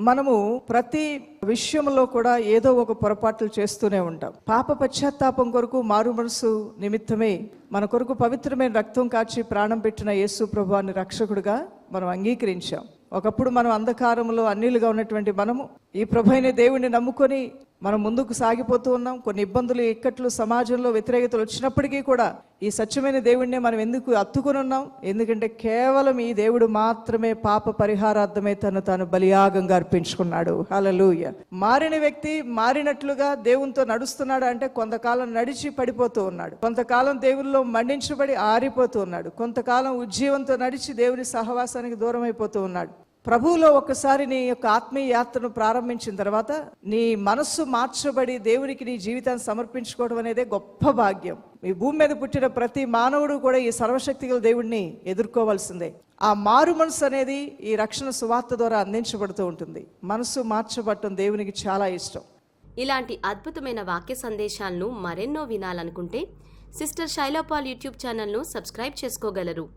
మనము ప్రతి విషయంలో కూడా ఏదో ఒక పొరపాట్లు చేస్తూనే ఉంటాం. పాప పశ్చాత్తాపం కొరకు మారు మనసు నిమిత్తమే మన కొరకు పవిత్రమైన రక్తం కాచి ప్రాణం పెట్టిన యేసు ప్రభువాన్ని రక్షకుడిగా మనం అంగీకరించాం. ఒకప్పుడు మనం అంధకారంలో అన్నిలుగా ఉన్నటువంటి మనము ఈ ప్రభు అయిన దేవుణ్ణి నమ్ముకొని మనం ముందుకు సాగిపోతూ ఉన్నాం. కొన్ని ఇబ్బందులు, ఇక్కట్లు, సమాజంలో వ్యతిరేకతలు వచ్చినప్పటికీ కూడా ఈ సత్యమైన దేవుణ్ణి మనం ఎందుకు అత్తుకొని ఉన్నాం? ఎందుకంటే కేవలం ఈ దేవుడు మాత్రమే పాప పరిహారార్థమే తను తాను బలియాగంగా అర్పించుకున్నాడు. హల్లెలూయా. మారిన వ్యక్తి మారినట్లుగా దేవునితో నడుస్తున్నాడు అంటే కొంతకాలం నడిచి పడిపోతూ ఉన్నాడు, కొంతకాలం దేవుల్లో మండించబడి ఆరిపోతూ ఉన్నాడు, కొంతకాలం ఉజ్జీవంతో నడిచి దేవుని సహవాసానికి దూరం అయిపోతూ ఉన్నాడు. ప్రభువులో ఒక్కసారి నీ యొక్క ఆత్మీయ యాత్రను ప్రారంభించిన తర్వాత నీ మనస్సు మార్చబడి దేవునికి నీ జీవితాన్ని సమర్పించుకోవడం అనేదే గొప్ప భాగ్యం. ఈ భూమి మీద పుట్టిన ప్రతి మానవుడు కూడా ఈ సర్వశక్తిగల దేవుడిని ఎదుర్కోవాల్సిందే. ఆ మారు మనసు అనేది ఈ రక్షణ సువార్త ద్వారా అందించబడుతూ ఉంటుంది. మనసు మార్చబడటం దేవునికి చాలా ఇష్టం. ఇలాంటి అద్భుతమైన వాక్య సందేశాలను మరెన్నో వినాలనుకుంటే సిస్టర్ శైలపాల్ యూట్యూబ్ ఛానల్ను సబ్స్క్రైబ్ చేసుకోగలరు.